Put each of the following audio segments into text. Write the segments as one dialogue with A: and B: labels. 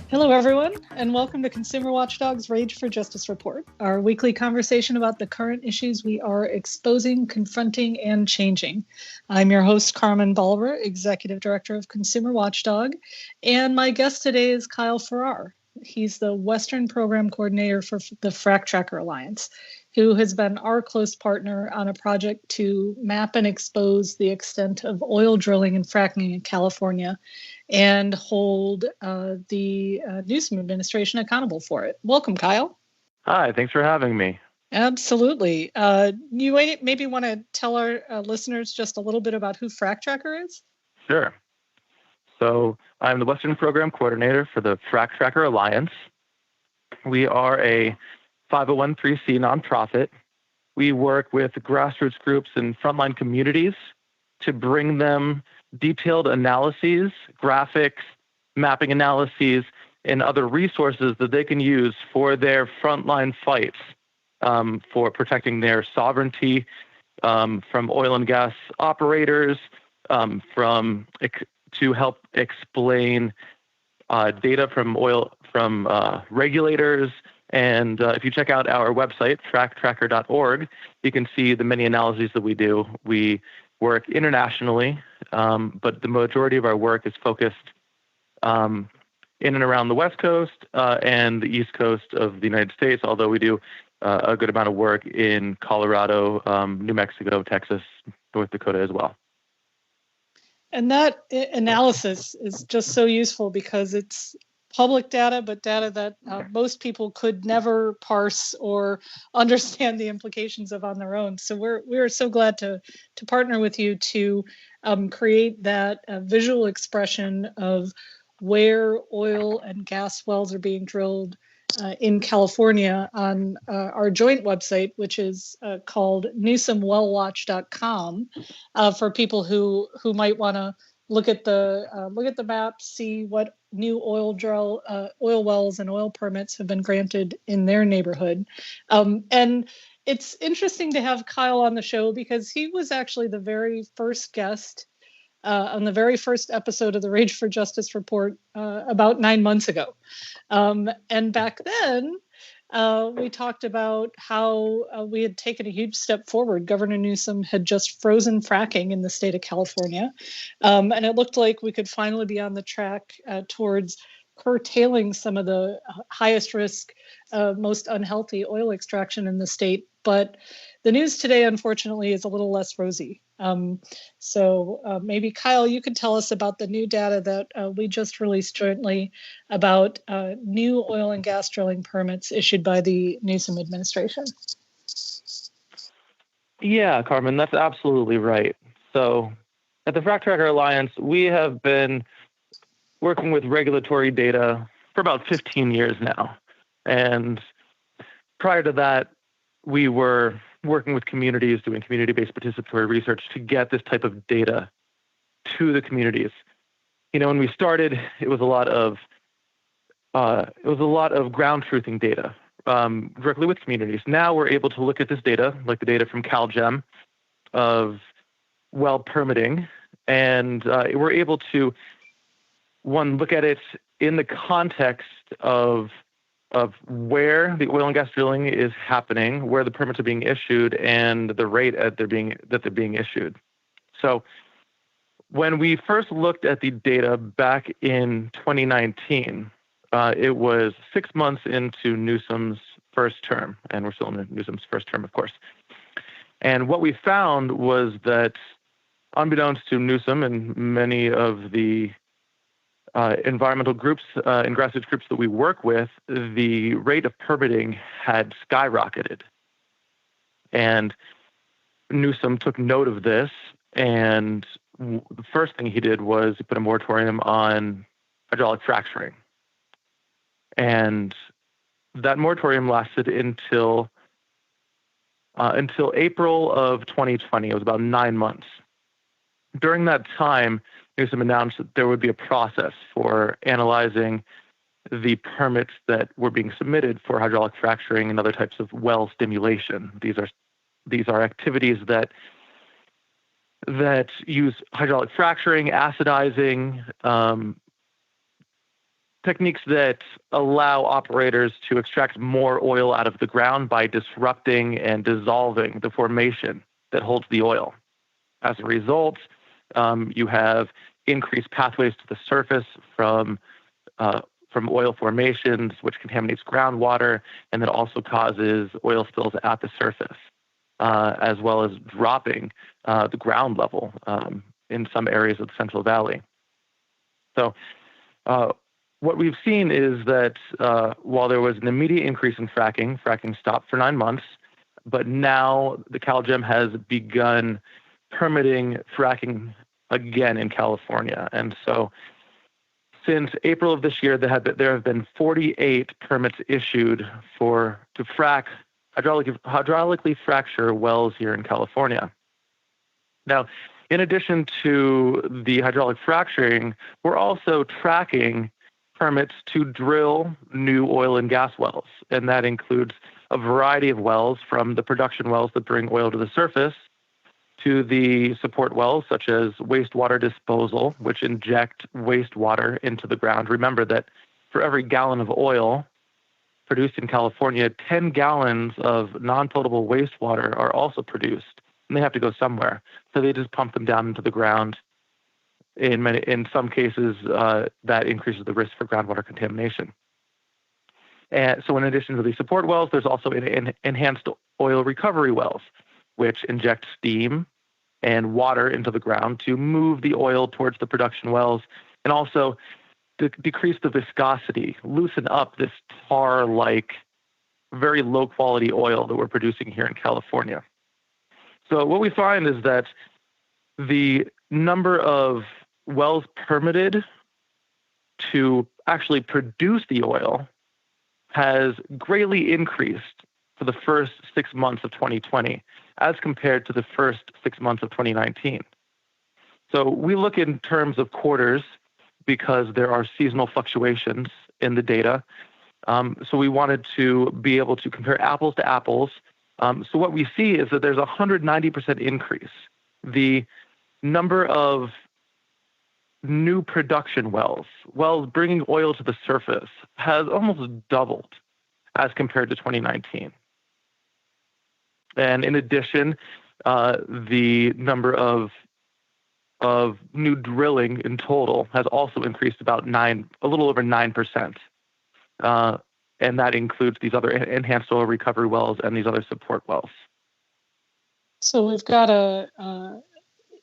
A: Hello, everyone, and welcome to Consumer Watchdog's Rage for Justice Report, our weekly conversation about the current issues we are exposing, confronting, and changing. I'm your host, Carmen Balber, Executive Director of Consumer Watchdog, and my guest today is Kyle Ferrar. He's the Western Program Coordinator for the FracTracker Alliance, who has been our close partner on a project to map and expose the extent of oil drilling and fracking in California and hold the Newsom Administration accountable for it. Welcome, Kyle.
B: Hi, thanks for having me.
A: Absolutely. You maybe want to tell our listeners just a little bit about who FracTracker is?
B: Sure. So I'm the Western Program Coordinator for the FracTracker Alliance. We are a 501(c)(3) nonprofit. We work with grassroots groups and frontline communities to bring them detailed analyses, graphics, mapping analyses, and other resources that they can use for their frontline fights for protecting their sovereignty from oil and gas operators, to help explain data from regulators. And if you check out our website, FracTracker.org, you can see the many analyses that we do. We work internationally, but the majority of our work is focused in and around the West Coast and the East Coast of the United States, although we do a good amount of work in Colorado, New Mexico, Texas, North Dakota as well.
A: And that analysis is just so useful because it's public data, but data that most people could never parse or understand the implications of on their own. So we're so glad to partner with you to create that visual expression of where oil and gas wells are being drilled in California on our joint website, which is called newsomwellwatch.com, for people who might want to look at the map, see what new oil wells and oil permits have been granted in their neighborhood. And it's interesting to have Kyle on the show because he was actually the very first guest on the very first episode of the Rage for Justice Report about 9 months ago. And back then, we talked about how we had taken a huge step forward. Governor Newsom had just frozen fracking in the state of California. And it looked like we could finally be on the track towards curtailing some of the highest risk, most unhealthy oil extraction in the state. But the news today, unfortunately, is a little less rosy. So maybe, Kyle, you could tell us about the new data that we just released jointly about new oil and gas drilling permits issued by the Newsom Administration.
B: Yeah, Carmen, that's absolutely right. So at the FracTracker Alliance, we have been working with regulatory data for about 15 years now. And prior to that, we were working with communities, doing community-based participatory research to get this type of data to the communities. You know, when we started, it was a lot of ground truthing data directly with communities. Now we're able to look at this data, like the data from CalGEM of well permitting, and we're able to look at it in the context of where the oil and gas drilling is happening, where the permits are being issued, and the rate that they're being issued. So when we first looked at the data back in 2019, it was 6 months into Newsom's first term, and we're still in Newsom's first term, of course. And what we found was that, unbeknownst to Newsom and many of the environmental groups and grassroots groups that we work with, the rate of permitting had skyrocketed. And Newsom took note of this, and the first thing he did was he put a moratorium on hydraulic fracturing. And that moratorium lasted until April of 2020. It was about 9 months. During that time, Newsom announced that there would be a process for analyzing the permits that were being submitted for hydraulic fracturing and other types of well stimulation. These are activities that use hydraulic fracturing, acidizing, techniques that allow operators to extract more oil out of the ground by disrupting and dissolving the formation that holds the oil. As a result, you have increased pathways to the surface from oil formations, which contaminates groundwater, and that also causes oil spills at the surface, as well as dropping the ground level in some areas of the Central Valley. So what we've seen is that while there was an immediate increase in fracking stopped for 9 months, but now the CalGEM has begun permitting fracking again in California. And so since April of this year, there have been 48 permits issued to hydraulically fracture wells here in California. Now, in addition to the hydraulic fracturing, we're also tracking permits to drill new oil and gas wells, and that includes a variety of wells, from the production wells that bring oil to the surface to the support wells, such as wastewater disposal, which inject wastewater into the ground. Remember that for every gallon of oil produced in California, 10 gallons of non-potable wastewater are also produced, and they have to go somewhere. So they just pump them down into the ground. In some cases, that increases the risk for groundwater contamination. And so in addition to the support wells, there's also enhanced oil recovery wells, which inject steam and water into the ground to move the oil towards the production wells, and also decrease the viscosity, loosen up this tar-like, very low-quality oil that we're producing here in California. So what we find is that the number of wells permitted to actually produce the oil has greatly increased for the first 6 months of 2020 as compared to the first 6 months of 2019. So we look in terms of quarters because there are seasonal fluctuations in the data. So we wanted to be able to compare apples to apples. So what we see is that there's a 190% increase. The number of new production wells bringing oil to the surface, has almost doubled as compared to 2019. And in addition, the number of new drilling in total has also increased about a little over 9%. And that includes these other enhanced oil recovery wells and these other support wells.
A: So we've got a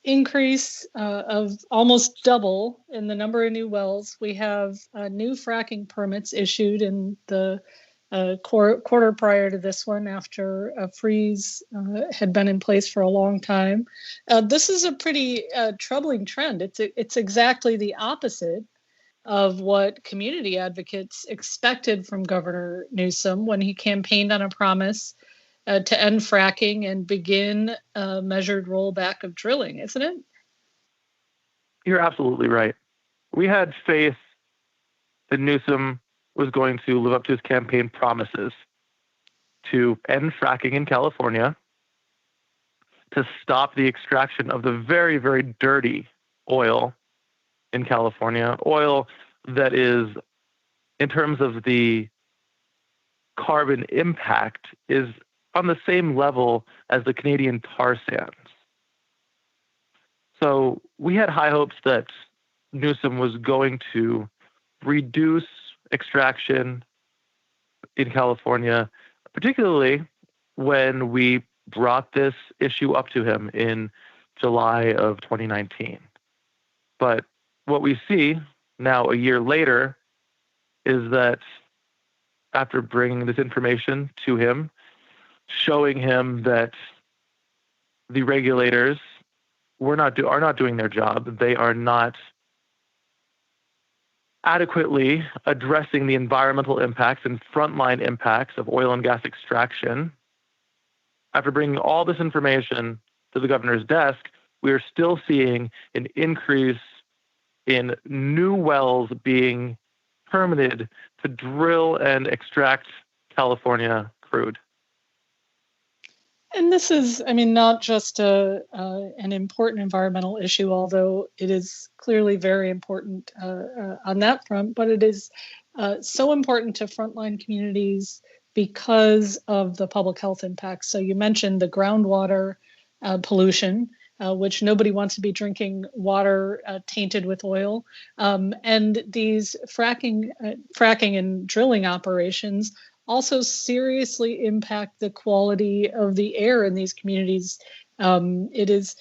A: increase of almost double in the number of new wells. We have new fracking permits issued in the quarter prior to this one, after a freeze had been in place for a long time. This is a pretty troubling trend. It's exactly the opposite of what community advocates expected from Governor Newsom when he campaigned on a promise to end fracking and begin a measured rollback of drilling, isn't it?
B: You're absolutely right. We had faith that Newsom was going to live up to his campaign promises to end fracking in California, to stop the extraction of the very, very dirty oil in California, oil that is, in terms of the carbon impact, is on the same level as the Canadian tar sands. So we had high hopes that Newsom was going to reduce extraction in California, particularly when we brought this issue up to him in July of 2019. But what we see now, a year later, is that after bringing this information to him, showing him that the regulators are not doing their job, they are not adequately addressing the environmental impacts and frontline impacts of oil and gas extraction. After bringing all this information to the governor's desk, we are still seeing an increase in new wells being permitted to drill and extract California crude.
A: And this is, not just an important environmental issue, although it is clearly very important on that front, but it is so important to frontline communities because of the public health impacts. So you mentioned the groundwater pollution, which nobody wants to be drinking water tainted with oil. And these fracking and drilling operations also seriously impact the quality of the air in these communities. It is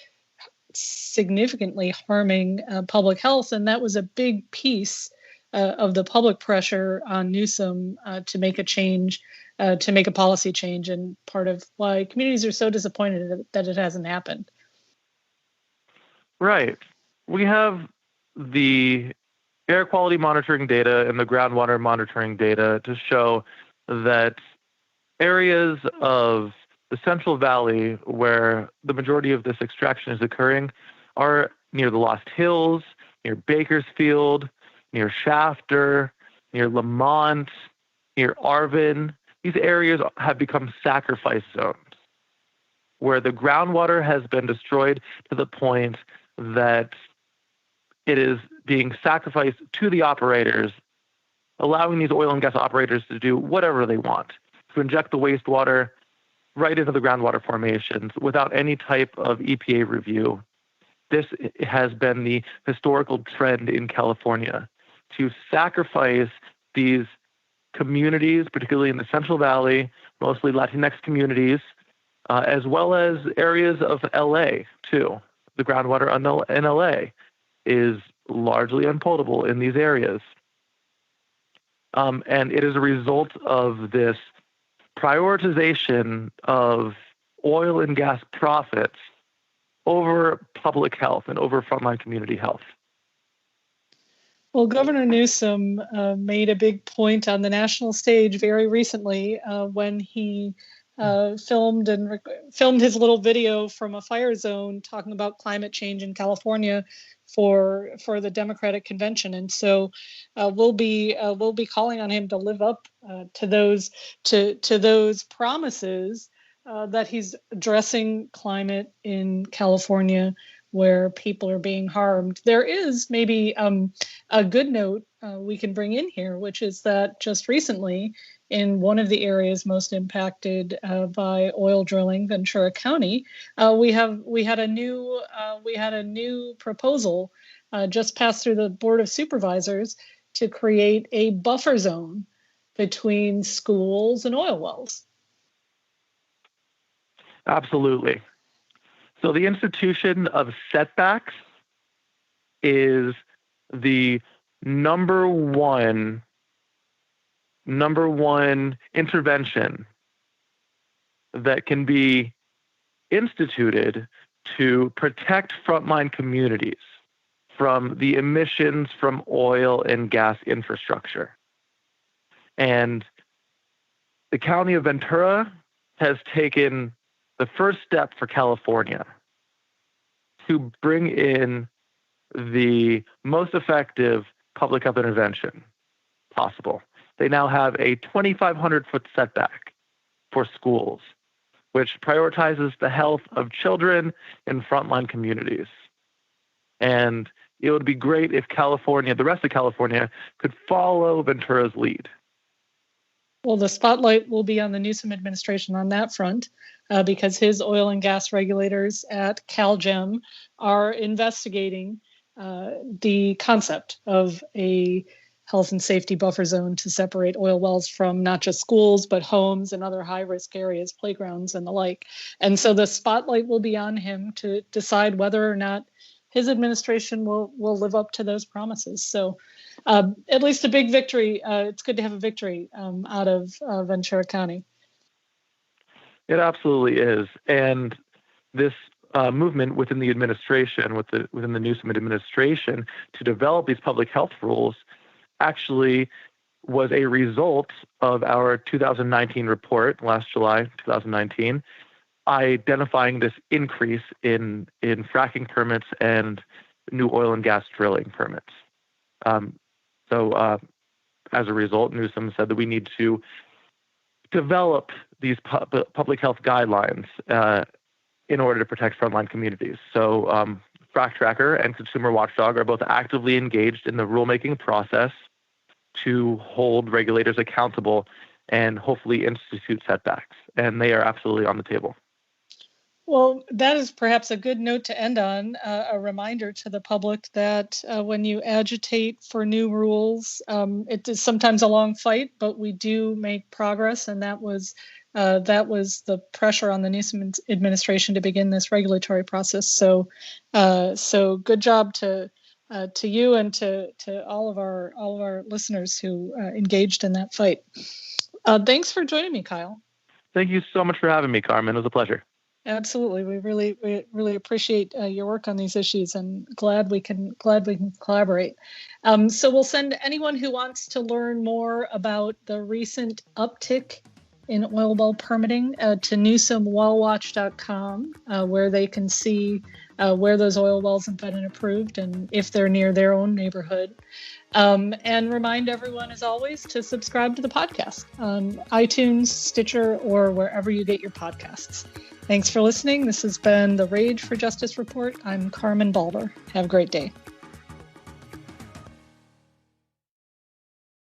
A: significantly harming public health, and that was a big piece of the public pressure on Newsom to make a change, to make a policy change, and part of why communities are so disappointed that it hasn't happened.
B: Right. We have the air quality monitoring data and the groundwater monitoring data to show that areas of the Central Valley where the majority of this extraction is occurring are near the Lost Hills, near Bakersfield, near Shafter, near Lamont, near Arvin. These areas have become sacrifice zones where the groundwater has been destroyed to the point that it is being sacrificed to the operators, allowing these oil and gas operators to do whatever they want, to inject the wastewater right into the groundwater formations without any type of EPA review. This has been the historical trend in California, to sacrifice these communities, particularly in the Central Valley, mostly Latinx communities, as well as areas of LA too. The groundwater in LA is largely unpotable in these areas. And it is a result of this prioritization of oil and gas profits over public health and over frontline community health.
A: Well, Governor Newsom made a big point on the national stage very recently when he filmed his little video from a fire zone talking about climate change in California for the Democratic convention, and so we'll be calling on him to live up to those promises that he's addressing climate in California where people are being harmed. There is maybe a good note we can bring in here, which is that just recently, in one of the areas most impacted by oil drilling, Ventura County, we had a new proposal just passed through the Board of Supervisors to create a buffer zone between schools and oil wells.
B: Absolutely. So the institution of setbacks is the number one intervention that can be instituted to protect frontline communities from the emissions from oil and gas infrastructure. And the County of Ventura has taken the first step for California to bring in the most effective public health intervention possible. They now have a 2,500-foot setback for schools, which prioritizes the health of children in frontline communities. And it would be great if California, the rest of California, could follow Ventura's lead.
A: Well, the spotlight will be on the Newsom administration on that front because his oil and gas regulators at CalGEM are investigating the concept of a health and safety buffer zone to separate oil wells from not just schools, but homes and other high-risk areas, playgrounds and the like. And so the spotlight will be on him to decide whether or not his administration will live up to those promises. So at least a big victory. It's good to have a victory out of Ventura County.
B: It absolutely is. And this movement within the administration, within the Newsom administration, to develop these public health rules actually was a result of our 2019 report, last July 2019, identifying this increase in fracking permits and new oil and gas drilling permits. So as a result, Newsom said that we need to develop these public health guidelines in order to protect frontline communities. So FracTracker and Consumer Watchdog are both actively engaged in the rulemaking process to hold regulators accountable and hopefully institute setbacks. And they are absolutely on the table.
A: Well, that is perhaps a good note to end on, a reminder to the public that when you agitate for new rules, it is sometimes a long fight, but we do make progress. And that was the pressure on the Newsom administration to begin this regulatory process. So good job to you and to all of our listeners who engaged in that fight. Thanks for joining me, Kyle.
B: Thank you so much for having me, Carmen. It was a pleasure.
A: Absolutely, we really appreciate your work on these issues, and glad we can collaborate. So we'll send anyone who wants to learn more about the recent uptick in oil well permitting to newsomwellwatch.com, where they can see where those oil wells have been approved and if they're near their own neighborhood. And remind everyone, as always, to subscribe to the podcast on iTunes, Stitcher, or wherever you get your podcasts. Thanks for listening. This has been the Rage for Justice Report. I'm Carmen Balber. Have a great day.